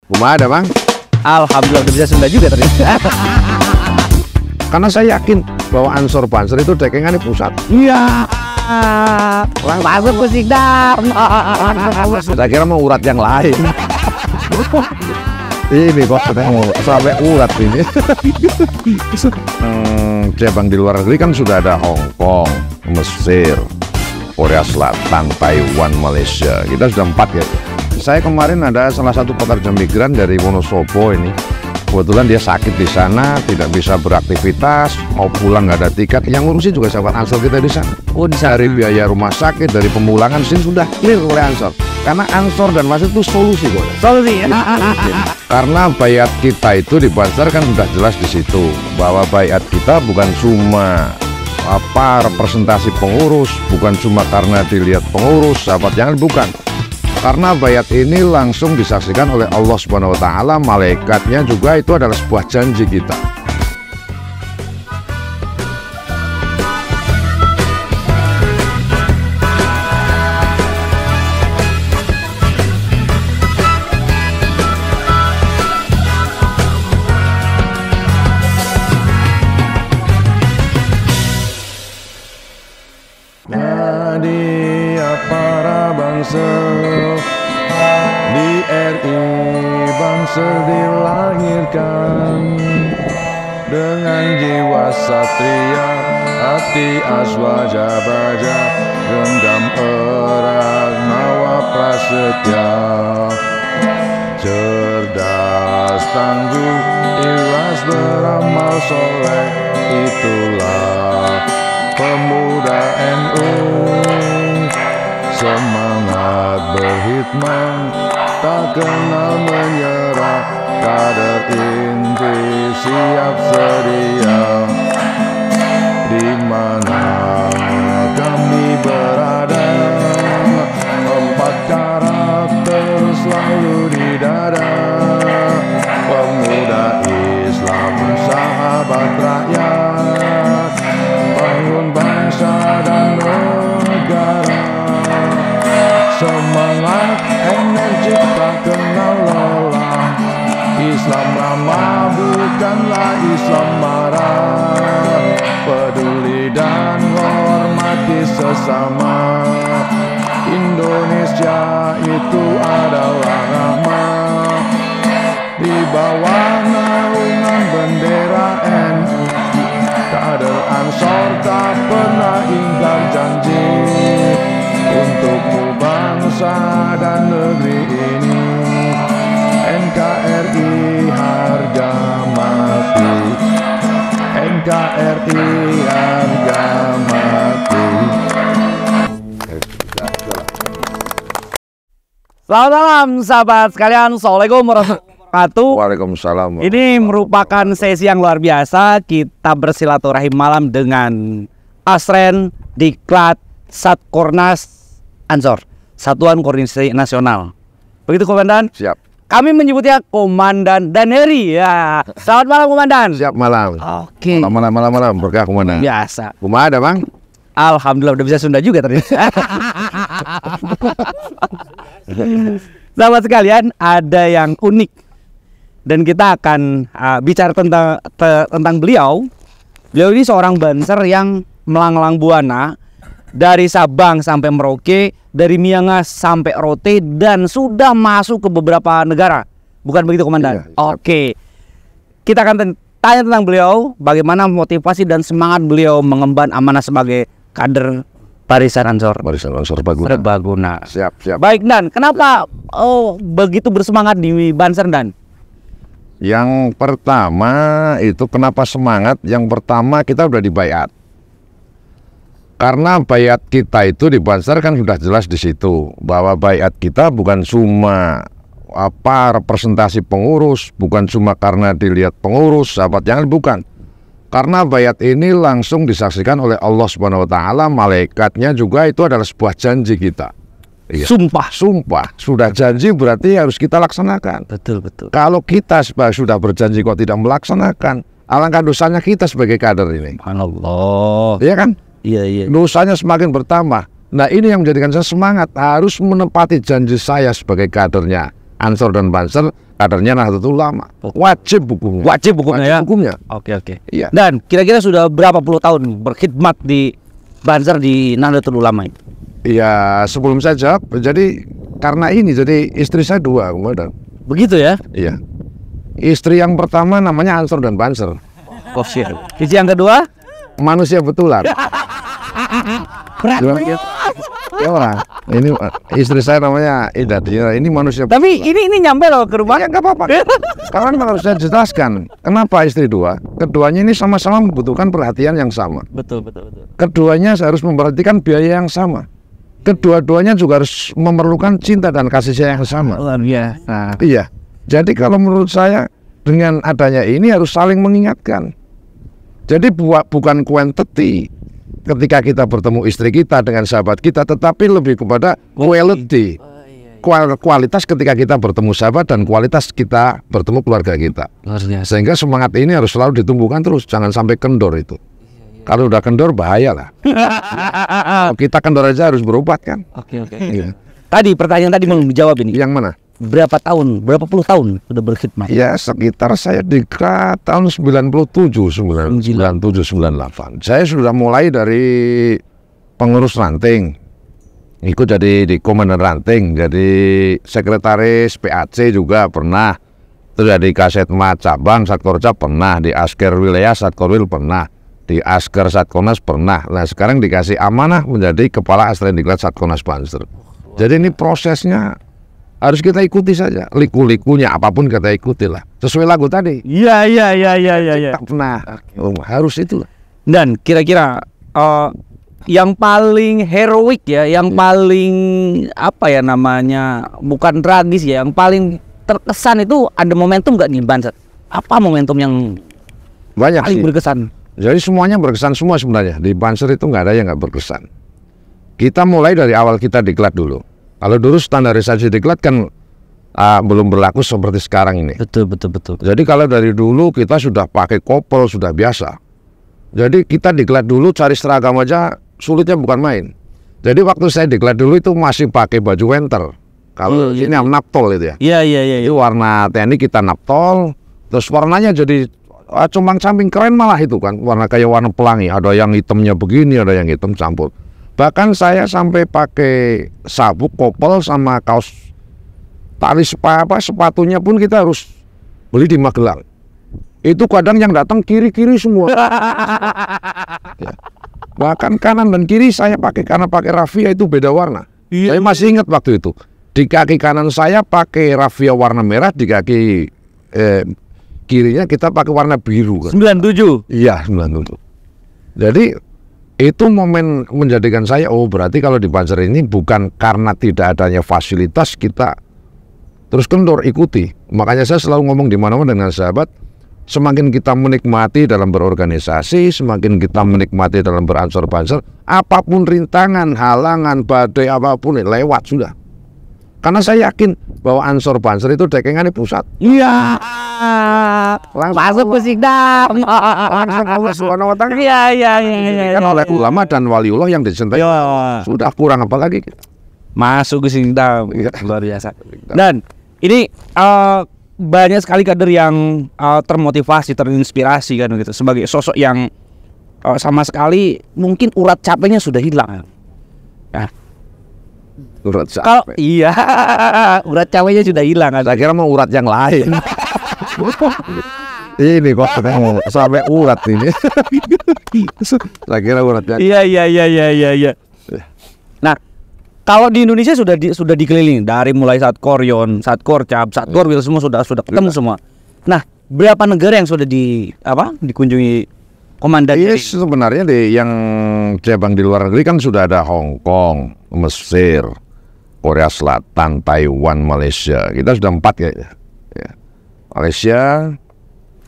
Rumah ada bang? Alhamdulillah udah bisa Sunda juga ternyata. Karena saya yakin bahwa Ansor Banser itu dekengannya pusat. Iya. Orang masuk musik dar. Saya kira mau urat yang lain. Ini kok ketemu sampai urat ini. Cabang di luar negeri kan sudah ada Hong Kong, Mesir, Korea Selatan, Taiwan, Malaysia. Kita sudah 4 ya. Saya kemarin ada salah satu pekerja migran dari Wonosobo ini. Kebetulan dia sakit di sana, tidak bisa beraktivitas, mau pulang nggak ada tiket. Yang ngurusin juga sahabat Ansor kita di sana. Oh, di sana. Dari biaya rumah sakit, dari pemulangan sini sudah clear oleh Ansor. Karena Ansor dan Banser itu solusi kok. Solusi. Karena bayat kita itu di Banser kan sudah jelas di situ bahwa bayat kita bukan cuma representasi pengurus, bukan cuma karena dilihat pengurus, sahabat, jangan, bukan. Karena bayat ini langsung disaksikan oleh Allah Subhanahu wa Ta'ala, malaikatnya juga, itu adalah sebuah janji kita. Nadia para bangsa di RI Banser dilahirkan dengan jiwa satria, hati aswaja baja, genggam erat nawa prasetya, cerdas tangguh ikhlas beramal soleh, itulah pemuda NU. Semangat berhikmat, tak kenal menyerah, kader inti siap sedia. Di mana kami berada, 4 karakter selalu di dada. Pemuda Islam, sahabat rakyat, bangun bangsa dan negara. Semangat energik tak kenal lelah, Islam ramah bukanlah Islam marah, peduli dan hormati sesama. Indonesia itu adalah rahmat, di bawah naungan bendera NU. Kader Ansor tak pernah ingkar janji untukmu bangsa dan negeri ini. NKRI harga mati, NKRI harga mati. Selamat malam sahabat sekalian. Assalamualaikum warahmatullahi wabarakatuh. Waalaikumsalam. Ini merupakan sesi yang luar biasa. Kita bersilaturahim malam dengan Asren Diklat Satkornas Ansor, Satuan Koordinasi Nasional. Begitu Komandan? Siap. Kami menyebutnya Komandan Danheri ya. Selamat malam Komandan. Siap malam. Oke. Malam berkah Komandan. Biasa. Rumah ada bang? Alhamdulillah udah bisa Sunda juga ternyata. Sahabat sekalian, ada yang unik dan kita akan bicara tentang beliau. Beliau ini seorang Banser yang melanglang buana dari Sabang sampai Merauke, dari Miangas sampai Rote, dan sudah masuk ke beberapa negara. Bukan begitu Komandan? Iya, oke. Kita akan tanya tentang beliau, bagaimana motivasi dan semangat beliau mengemban amanah sebagai kader Barisan Ansor. Barisan Ansor Baguna. Baguna. Siap. Baik Dan, kenapa begitu bersemangat di Banser Dan? Yang pertama itu kenapa semangat? Yang pertama kita udah dibayat. Karena bayat kita itu di Banser kan sudah jelas di situ bahwa bayat kita bukan cuma representasi pengurus, bukan cuma karena dilihat pengurus, sahabat, jangan, bukan. Karena bayat ini langsung disaksikan oleh Allah Subhanahu wa Ta'ala, malaikatnya juga, itu adalah sebuah janji kita. Iya. Sumpah, sudah janji berarti harus kita laksanakan. Betul. Kalau kita sudah berjanji kok tidak melaksanakan, alangkah dosanya kita sebagai kader ini. Subhanallah. Iya kan? Iya. Dosanya semakin bertambah. Nah, ini yang menjadikan saya semangat, harus menepati janji saya sebagai kadernya Ansor dan Banser, kadernya Nahdlatul Ulama. Wajib hukumnya. Wajib hukumnya ya. Hukumnya. Oke. Iya. Dan kira-kira sudah berapa puluh tahun berkhidmat di Banser di Nahdlatul Ulama ini? Iya, sebelum saya jawab, jadi karena ini, jadi istri saya dua kemudian. Begitu ya? Iya. Istri yang pertama namanya Ansor dan Banser. Oh shit. Istri yang kedua? Manusia betulan. Berat. Ya orang. Ini istri saya namanya Ida. Ini manusia. Tapi ini nyampe loh ke rumah. Ya nggak apa-apa. Karena memang harus saya jelaskan kenapa istri dua. Keduanya ini sama-sama membutuhkan perhatian yang sama. Betul. Keduanya harus memperhatikan biaya yang sama. Kedua-duanya juga harus memerlukan cinta dan kasih sayang yang sama. Luar biasa. Iya. Jadi kalau menurut saya dengan adanya ini harus saling mengingatkan. Jadi bukan quantity ketika kita bertemu istri kita dengan sahabat kita, tetapi lebih kepada quality. Kualitas ketika kita bertemu sahabat dan kualitas kita bertemu keluarga kita. Luar biasa. Sehingga semangat ini harus selalu ditumbuhkan terus, jangan sampai kendor itu. Kalau udah kendor bahaya lah. Kita kendor aja harus berobat kan. Oke. Iya. Tadi pertanyaan tadi belum dijawab ini. Yang mana? Berapa puluh tahun sudah berkhidmat? Ya sekitar saya diklat tahun 97, 98. Saya sudah mulai dari pengurus ranting, ikut jadi di komandan ranting, jadi sekretaris PAC juga pernah, terus jadi Kasetma cabang Satkorca pernah, di Asker wilayah Satkorwil pernah, di Asker Satkonas pernah. Nah sekarang dikasih amanah menjadi kepala Asrendiklat Satkonas Banser. Jadi ini prosesnya harus kita ikuti saja, liku-likunya apapun kita ikuti lah, sesuai lagu tadi. Iya. Tak pernah, harus itulah. Dan kira-kira yang paling heroik ya, yang paling apa ya namanya, bukan tragis ya, yang paling terkesan itu ada momentum nggak nih Banser? Apa momentum yang Banyak paling sih. berkesan? Jadi semuanya berkesan semua sebenarnya. Di Banser itu nggak ada yang nggak berkesan. Kita mulai dari awal kita diklat dulu. Kalau dulu standarisasi diklat kan belum berlaku seperti sekarang ini. Betul. Jadi kalau dari dulu kita sudah pakai kopel, sudah biasa. Jadi kita diklat dulu cari seragam aja sulitnya bukan main. Jadi waktu saya diklat dulu itu masih pakai baju winter. Kalau ini naptol itu ya. Iya. Itu warna TNI kita naptol. Terus warnanya jadi compang-camping, keren malah itu kan. Warna kayak warna pelangi. Ada yang hitamnya begini, ada yang hitam campur. Bahkan saya sampai pakai sabuk, kopel, sama kaos tali sepatunya pun kita harus beli di Magelang. Itu kadang yang datang kiri-kiri semua. Ya. Bahkan kanan dan kiri saya pakai, karena pakai raffia itu beda warna. Saya masih ingat waktu itu. Di kaki kanan saya pakai raffia warna merah, di kaki kirinya kita pakai warna biru kan. 97. Iya, 97. Jadi itu momen menjadikan saya, oh berarti kalau di Banser ini bukan karena tidak adanya fasilitas kita terus kendor, ikuti. Makanya saya selalu ngomong di mana-mana dengan sahabat, semakin kita menikmati dalam berorganisasi, semakin kita menikmati dalam beransur Banser, apapun rintangan, halangan, badai apapun lewat sudah. Karena saya yakin bahwa Ansor Banser itu dekengannya pusat. Iya. Masuk ke Sikdam. Langsung Allah Subhanahu wa Ta'ala. Iya. Kan oleh ulama dan waliullah yang dicintai. Sudah kurang apa lagi? Masuk ke Sikdam. Luar biasa. Dan ini banyak sekali kader yang termotivasi, terinspirasi kan gitu, sebagai sosok yang sama sekali mungkin urat capeknya sudah hilang. Nah, Urat capek. kalau iya urat capeknya sudah hilang kan. Saya kira mau urat yang lain. Ini kok sampai urat ini. Saya kira urat yang. Iya. Nah, kalau di Indonesia sudah dikelilingi dari mulai Satkoryon, Satkorcap, Satkorwil semua sudah ketemu semua. Nah, berapa negara yang sudah dikunjungi komandan? Iya, sebenarnya yang cabang di luar negeri kan sudah ada Hong Kong, Mesir, Korea Selatan, Taiwan, Malaysia. Kita sudah 4 kayaknya. Ya. Malaysia.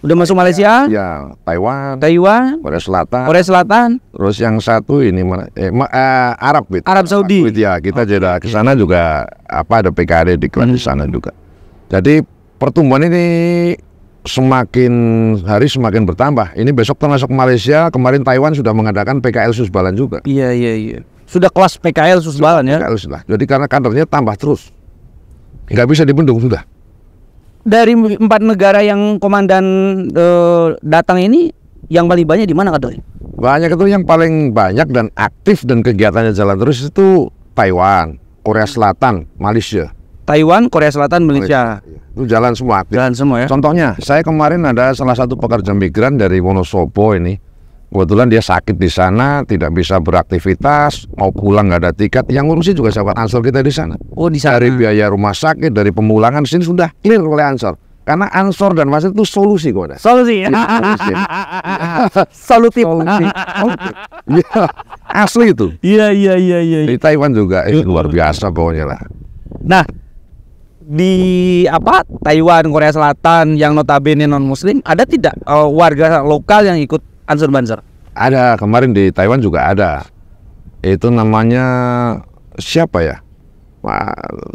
Udah masuk Malaysia? Ya, Taiwan, Korea Selatan. Terus yang satu ini mana? Arab Saudi. Ya, kita jadi ke sana juga ada PKD di sana juga. Jadi pertumbuhan ini semakin hari semakin bertambah. Ini besok termasuk Malaysia, kemarin Taiwan sudah mengadakan PKL Susbalan juga. Iya. Sudah kelas PKL Susbalan ya. PKL sudah. Jadi karena kadernya tambah terus, nggak bisa dibendung sudah. dari 4 negara yang komandan datang ini, yang paling banyak di mana Kak Doi? Banyak itu, yang paling banyak dan aktif dan kegiatannya jalan terus itu Taiwan, Korea Selatan, Malaysia. Taiwan, Korea Selatan, Malaysia. Itu jalan semua aktif. Jalan semua ya. Contohnya, saya kemarin ada salah satu pekerja migran dari Wonosobo ini. Kebetulan dia sakit di sana, tidak bisa beraktivitas, mau pulang nggak ada tiket. Yang ngurusin juga sahabat Ansor kita di sana. Oh, di sana. Dari biaya rumah sakit, dari pemulangan sini sudah clear oleh Ansor. Karena Ansor dan Mas itu solusi kok. Solusi. Solusi. Solutif. Solusi. Iya, asli itu. Iya. Di Taiwan juga luar biasa pokoknya lah. Nah, di Taiwan, Korea Selatan yang notabene non Muslim, ada tidak warga lokal yang ikut Ansor Banser? Ada, kemarin di Taiwan juga ada. Itu namanya siapa ya?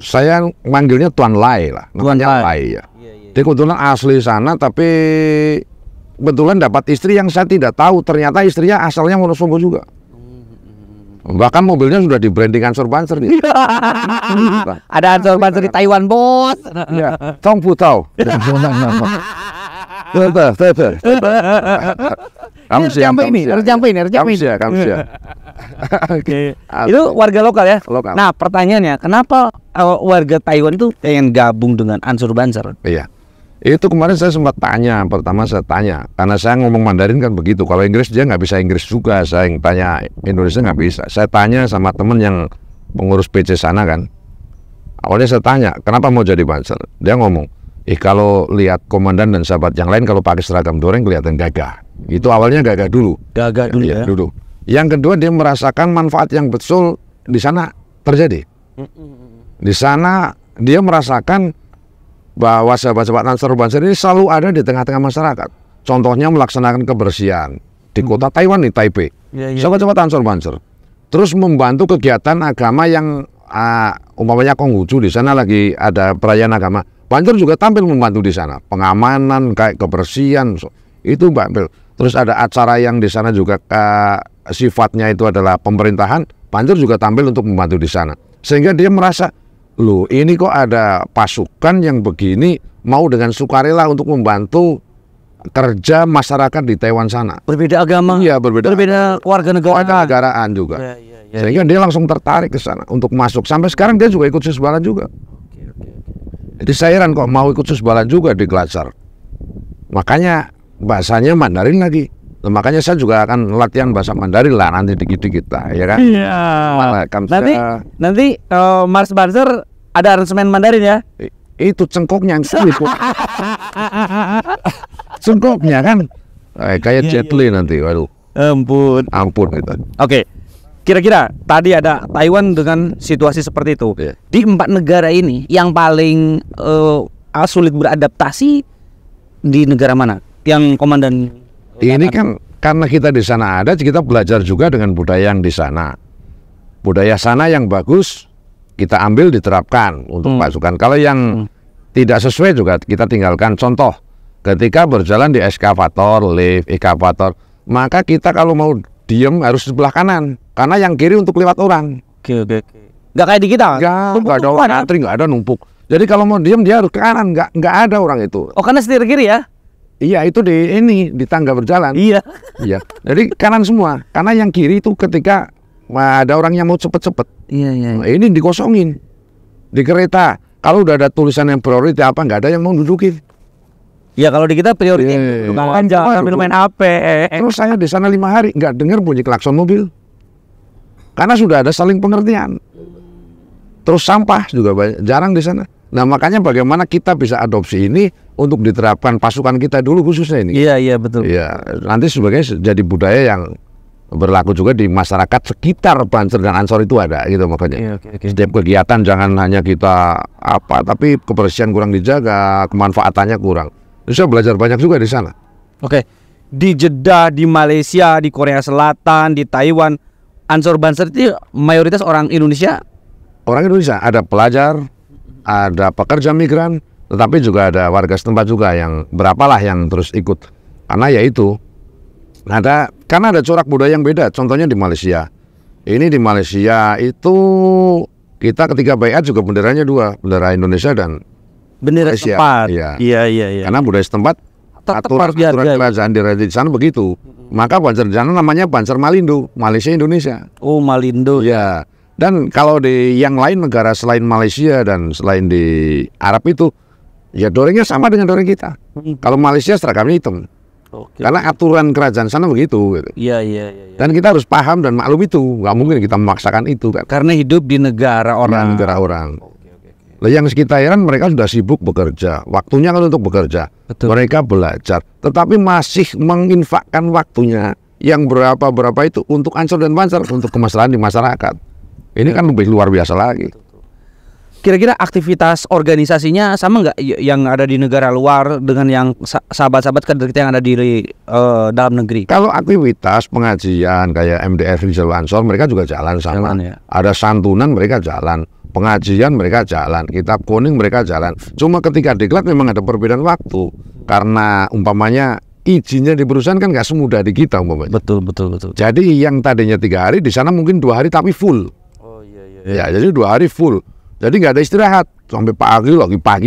Saya manggilnya Tuan Lai lah. Tuan Lai ya. Dia kebetulan asli sana, tapi kebetulan dapat istri yang saya tidak tahu. Ternyata istrinya asalnya Wonosobo juga. Bahkan mobilnya sudah di branding Ansor Banser nih. Ada Ansor Banser di Taiwan, bos. Ya, Tong Fu Tao. Kamu siap. Oke. Itu warga lokal ya. Lokal. Nah, pertanyaannya, kenapa warga Taiwan itu pengen gabung dengan Ansor Banser? Iya. Itu kemarin saya sempat tanya, pertama saya tanya, karena saya ngomong Mandarin kan begitu. Kalau Inggris dia nggak bisa Inggris juga, saya yang tanya Indonesia nggak bisa. Saya tanya sama temen yang pengurus PC sana kan. Awalnya saya tanya, kenapa mau jadi Banser? Dia ngomong, kalau lihat komandan dan sahabat yang lain kalau pakai seragam doreng kelihatan gagah. Itu awalnya gagah dulu. Gagah dulu ya. Dulu. Yang kedua dia merasakan manfaat yang betul di sana terjadi. Di sana dia merasakan bahwa sahabat-sahabat Ansor Banser ini selalu ada di tengah-tengah masyarakat. Contohnya melaksanakan kebersihan di kota Taiwan nih, Taipei. Sahabat-sahabat Ansor Banser terus membantu kegiatan agama yang umpamanya Konghucu di sana lagi ada perayaan agama. Banser juga tampil membantu di sana, pengamanan kayak kebersihan itu Banser. Terus ada acara yang di sana juga sifatnya itu adalah pemerintahan. Banser juga tampil untuk membantu di sana, sehingga dia merasa, loh ini kok ada pasukan yang begini mau dengan sukarela untuk membantu kerja masyarakat di Taiwan sana. Berbeda agama. Iya, berbeda kewarganegaraan juga. Sehingga dia langsung tertarik ke sana untuk masuk. Sampai sekarang dia juga ikut Susbalan juga. Jadi saya heran kok mau ikut Susbalan juga di Glaser. Makanya bahasanya Mandarin lagi. Nah, makanya saya juga akan latihan bahasa Mandarin lah nanti dikit-dikit lah, ya kan? Iya. Nanti Mars Banser ada aransemen Mandarin ya? Itu cengkoknya yang sulit. Cengkoknya kan kayak Jet Li nanti, waduh. Ampun gitu. Oke. Kira-kira tadi ada Taiwan dengan situasi seperti itu. Di 4 negara ini yang paling sulit beradaptasi di negara mana? Yang komandan ini kan karena kita di sana ada, kita belajar juga dengan budaya yang di sana. Budaya sana yang bagus kita ambil diterapkan untuk pasukan. Kalau yang tidak sesuai juga kita tinggalkan. Contoh, ketika berjalan di eskavator, lift, eskavator, maka kita kalau mau diem harus di sebelah kanan, karena yang kiri untuk lewat orang. Oke. Nggak kayak di kita? Nggak ada orang antri, nggak ada numpuk. Jadi kalau mau diem dia harus ke kanan, nggak ada orang itu. Oh, karena setir kiri ya? Iya, itu di tangga berjalan. Iya. Jadi kanan semua. Karena yang kiri itu ketika ada orang yang mau cepet-cepet. Iya. Nah, ini dikosongin. Di kereta, kalau udah ada tulisan yang priority apa, nggak ada yang mau dudukin. Ya kalau di kita priority. Kan jangan sambil main HP. Terus saya di sana 5 hari nggak dengar bunyi klakson mobil. Karena sudah ada saling pengertian. Terus sampah juga jarang di sana. Nah, makanya bagaimana kita bisa adopsi ini untuk diterapkan pasukan kita dulu khususnya ini. Iya, betul. Iya, nanti sebagai jadi budaya yang berlaku juga di masyarakat sekitar Banser dan Ansor itu ada gitu makanya. Oke. Setiap kegiatan jangan hanya kita tapi kebersihan kurang dijaga, kemanfaatannya kurang. Saya belajar banyak juga di sana. Oke. Di Jeddah, di Malaysia, di Korea Selatan, di Taiwan, Ansor Banser itu mayoritas orang Indonesia. Orang Indonesia, ada pelajar, ada pekerja migran, tetapi juga ada warga setempat juga yang berapalah yang terus ikut. Karena ya itu karena ada corak budaya yang beda. Contohnya di Malaysia. Ini di Malaysia itu kita ketika baiat juga benderanya 2, bendera Indonesia dan Bendera Malaysia. setempat. Iya. Iya. Karena budaya setempat, Tetap aturan harus dihargai. kerajaan di sana begitu. Maka Banser di sana namanya Banser Malindo, Malaysia Indonesia. Oh, Malindo. Iya. Dan kalau di yang lain negara selain Malaysia dan selain di Arab itu, ya dorengnya sama dengan doreng kita. Kalau Malaysia seragamnya hitam. Oke. Karena aturan kerajaan sana begitu. Gitu. Iya. Dan kita harus paham dan maklum itu. Nggak mungkin kita memaksakan itu kan. Karena hidup di negara orang. Negara orang. Lah yang sekitaran mereka sudah sibuk bekerja. Waktunya kan untuk bekerja. Betul. Mereka belajar. Tetapi masih menginfakkan waktunya yang berapa itu untuk Ansor dan Banser untuk kemaslahan di masyarakat. Ini kan lebih luar biasa lagi. Kira-kira aktivitas organisasinya sama nggak yang ada di negara luar dengan yang sahabat-sahabat kita yang ada di dalam negeri? Kalau aktivitas pengajian kayak MDF Rizal Ansor mereka juga jalan sama. Jalan, ya. Ada santunan mereka jalan, pengajian mereka jalan, kitab kuning mereka jalan. Cuma ketika diklat memang ada perbedaan waktu karena umpamanya izinnya di perusahaan kan nggak semudah di kita umpamanya. Betul. Jadi yang tadinya 3 hari di sana mungkin 2 hari tapi full. Oh iya. Ya jadi 2 hari full. Jadi nggak ada istirahat sampai pagi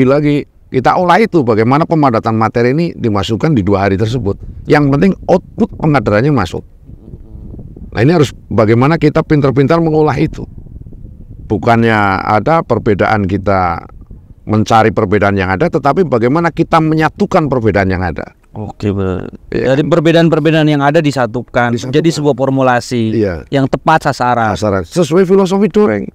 lagi. Kita olah itu bagaimana pemadatan materi ini dimasukkan di 2 hari tersebut. Yang penting output pengadarannya masuk. Nah ini harus bagaimana kita pintar-pintar mengolah itu. Bukannya ada perbedaan kita mencari perbedaan yang ada, tetapi bagaimana kita menyatukan perbedaan yang ada. Oke, benar. Iya. Jadi perbedaan-perbedaan yang ada disatukan, jadi sebuah formulasi Iya. yang tepat sasaran. Sesuai filosofi doreng.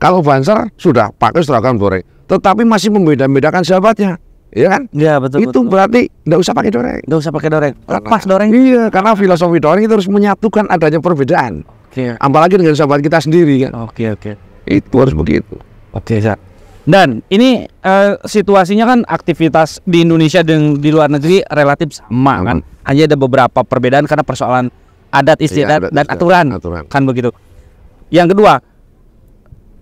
Kalau Banser sudah pakai seragam doreng, tetapi masih membeda-bedakan sahabatnya, ya kan? Iya, betul. Itu berarti nggak usah pakai doreng. Nggak usah pakai doreng. Lepas doreng. Iya, karena filosofi doreng itu harus menyatukan adanya perbedaan. Oke. Apalagi dengan sahabat kita sendiri kan. Oke. Itu harus begitu. Oke, Zak. Dan ini situasinya kan aktivitas di Indonesia dan di luar negeri relatif sama kan. Hanya ada beberapa perbedaan karena persoalan adat istiadat Iya, dan aturan. kan begitu. Yang kedua,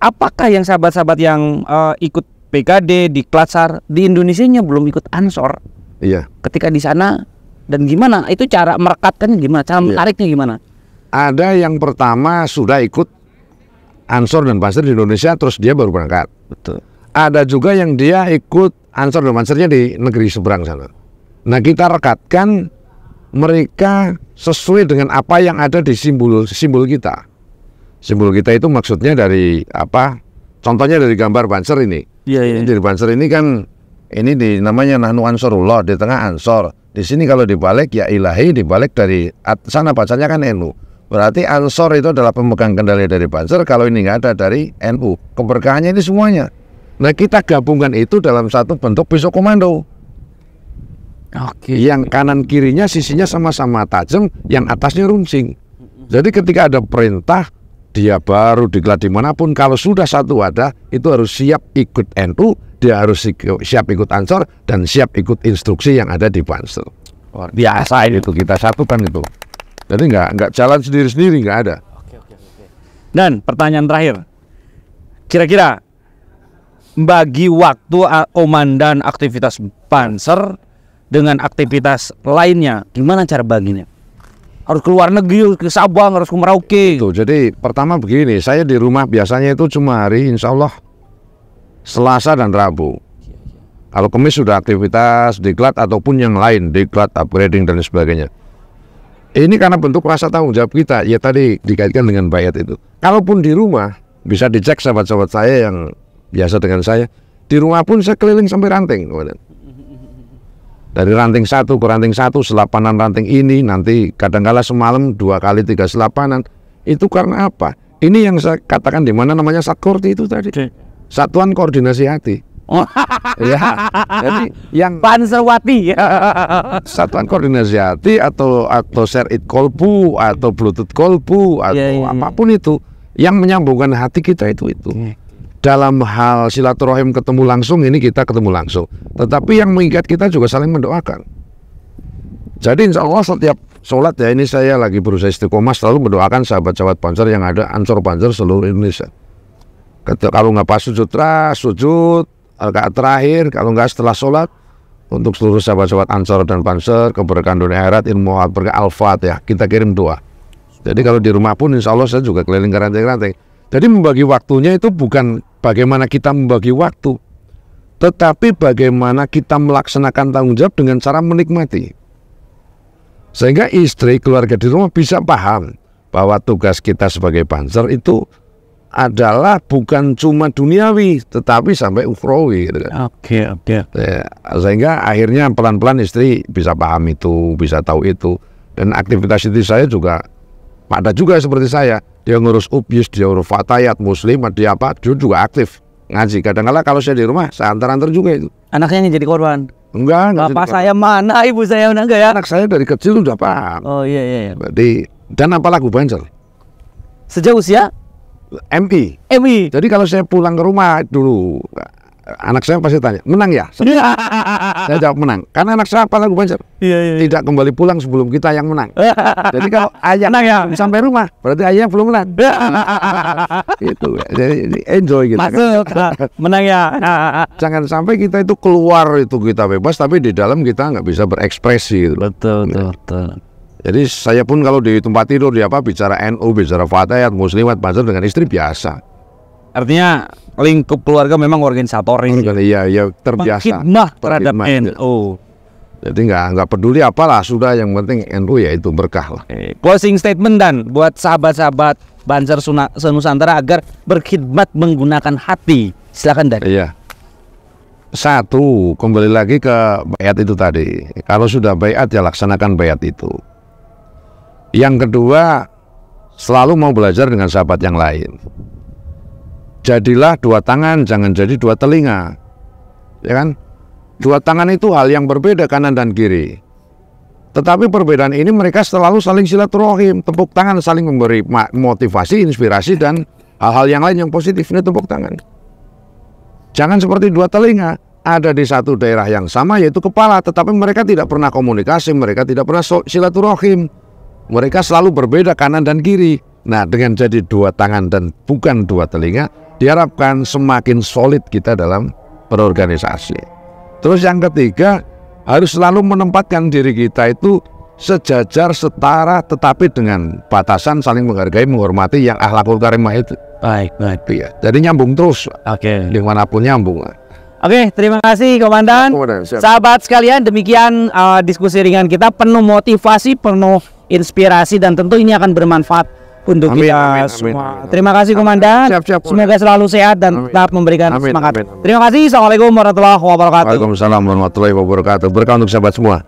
apakah yang sahabat-sahabat yang ikut PKD di Klatsar di Indonesianya belum ikut Ansor Iya. ketika di sana, dan gimana itu cara merekatkannya, gimana cara menariknya gimana? Ada yang pertama sudah ikut Ansor dan Banser di Indonesia, terus dia baru berangkat. Betul. Ada juga yang dia ikut Ansor dan Bansernya di negeri seberang sana. Nah kita rekatkan mereka sesuai dengan apa yang ada di simbol kita. Simbol kita itu maksudnya dari apa? Contohnya dari gambar Banser ini. Iya. Di Banser ini kan ini namanya Nahnu Ansorullah, di tengah Ansor. Di sini kalau dibalik ya Ilahi, dibalik dari sana bacanya kan NU. Berarti Ansor itu adalah pemegang kendali dari Banser. Kalau ini nggak ada dari NU. Keberkahannya ini semuanya. Nah kita gabungkan itu dalam satu bentuk pisau komando. Oke. Yang kanan kirinya sisinya sama-sama tajam, yang atasnya runcing. Jadi ketika ada perintah, dia baru diklat dimanapun. Kalau sudah satu ada, itu harus siap ikut NU, dia harus siap ikut Ansor, dan siap ikut instruksi yang ada di Banser. Biasa itu kita satukan itu. Jadi nggak jalan sendiri-sendiri, nggak ada. Dan pertanyaan terakhir, kira-kira bagi waktu komandan aktivitas Banser dengan aktivitas lainnya, gimana cara baginya? Harus keluar negeri, ke Sabang, harus ke Merauke. Tuh, jadi pertama begini, saya di rumah biasanya itu cuma hari insya Allah Selasa dan Rabu. Kalau Kamis sudah aktivitas diklat ataupun yang lain, diklat, upgrading dan sebagainya. Ini karena bentuk rasa tanggung jawab kita, ya tadi dikaitkan dengan bayat itu. Kalaupun di rumah, bisa dicek sahabat-sahabat saya yang biasa dengan saya, di rumah pun saya keliling sampai ranting. Dari ranting 1 ke ranting 1, selapanan ranting ini, nanti kadangkala semalam 2 kali 3 selapanan. Itu karena apa? Ini yang saya katakan di mana namanya Satkorti itu tadi. Satuan Koordinasi Hati. Oh. Ya, jadi yang Banserwati. Satuan Koordinasi Hati atau Share It Kolbu atau Bluetooth Kolbu atau apapun itu yang menyambungkan hati kita itu. Dalam hal silaturahim ketemu langsung, ini kita ketemu langsung. Tetapi yang mengikat kita juga saling mendoakan. Jadi insya Allah setiap sholat ya, ini saya lagi berusaha istiqomah selalu mendoakan sahabat-sahabat Banser yang ada Ansor Banser seluruh Indonesia. Kalau nggak pas sujud rakaat terakhir, kalau nggak setelah sholat, untuk seluruh sahabat-sahabat Ansor dan Banser, keberkahan dunia akhirat, ilmu berkah Al-Fatihah, kita kirim doa. Jadi kalau di rumah pun insya Allah saya juga keliling ke ranting-ranting. Jadi membagi waktunya itu bukan bagaimana kita membagi waktu, tetapi bagaimana kita melaksanakan tanggung jawab dengan cara menikmati. Sehingga istri, keluarga di rumah bisa paham bahwa tugas kita sebagai banser itu adalah bukan cuma duniawi, tetapi sampai ukhrawi gitu kan. Oke. Ya, sehingga akhirnya pelan-pelan istri bisa paham itu, bisa tahu itu. Dan aktivitas istri saya juga ada juga seperti saya. Dia ngurus UBYIS, dia ngurus fatayat, muslimat, dia apa, dia juga aktif ngaji. Kadang-kadang kalau saya di rumah, saya antar-antar juga itu. Anaknya yang jadi korban? Enggak Bapak jadi saya mana, ibu saya mana, enggak ya? anak saya dari kecil udah paham. Oh iya. Jadi, dan apa lagu banser? Sejak usia? MI. MI. Jadi kalau saya pulang ke rumah dulu, anak saya pasti tanya, menang ya? Saya jawab menang. Karena anak saya apa lagu banser? Iya. Tidak kembali pulang sebelum kita yang menang. Jadi kalau ayah Menang ya? sampai rumah, berarti ayah belum menang. Gitu. Jadi enjoy gitu. Masuk. Menang ya. Jangan sampai kita itu keluar itu kita bebas, tapi di dalam kita nggak bisa berekspresi. Gitu. Betul. Jadi saya pun kalau di tempat tidur di apa bicara NU, bicara fatayat, muslimat, banser dengan istri biasa. Artinya lingkup keluarga memang organisatoris. Iya terbiasa. Khidmah terhadap Berkhidmat. NU. Jadi nggak peduli apalah, sudah yang penting NU ya itu berkah lah. Closing statement dan buat sahabat-sahabat Banser Senusantara agar berkhidmat menggunakan hati. Silakan Dan. Iya. Satu, kembali lagi ke bayat itu tadi. Kalau sudah bayat ya laksanakan bayat itu. Yang kedua, selalu mau belajar dengan sahabat yang lain. Jadilah dua tangan, jangan jadi dua telinga. Ya kan? Dua tangan itu hal yang berbeda kanan dan kiri. Tetapi perbedaan ini mereka selalu saling silaturahim. Tepuk tangan saling memberi motivasi, inspirasi, dan hal-hal yang lain yang positif. Ini tepuk tangan. Jangan seperti dua telinga. Ada di satu daerah yang sama yaitu kepala, tetapi mereka tidak pernah komunikasi, mereka tidak pernah silaturahim. Mereka selalu berbeda kanan dan kiri. Nah, dengan jadi dua tangan dan bukan dua telinga, diharapkan semakin solid kita dalam berorganisasi. Terus yang ketiga, harus selalu menempatkan diri kita itu sejajar, setara, tetapi dengan batasan saling menghargai, menghormati yang akhlakul karimah itu. Baik. Iya. Jadi nyambung terus, Oke. dimanapun nyambung. Oke, terima kasih Komandan. Siap. Sahabat sekalian, demikian diskusi ringan kita, penuh motivasi, penuh inspirasi, dan tentu ini akan bermanfaat untuk kita semua. Terima kasih Komandan. Siap. Semoga selalu sehat dan tetap memberikan semangat. Terima kasih. Assalamualaikum warahmatullahi wabarakatuh. Waalaikumsalam warahmatullahi wabarakatuh. Berkah untuk sahabat semua.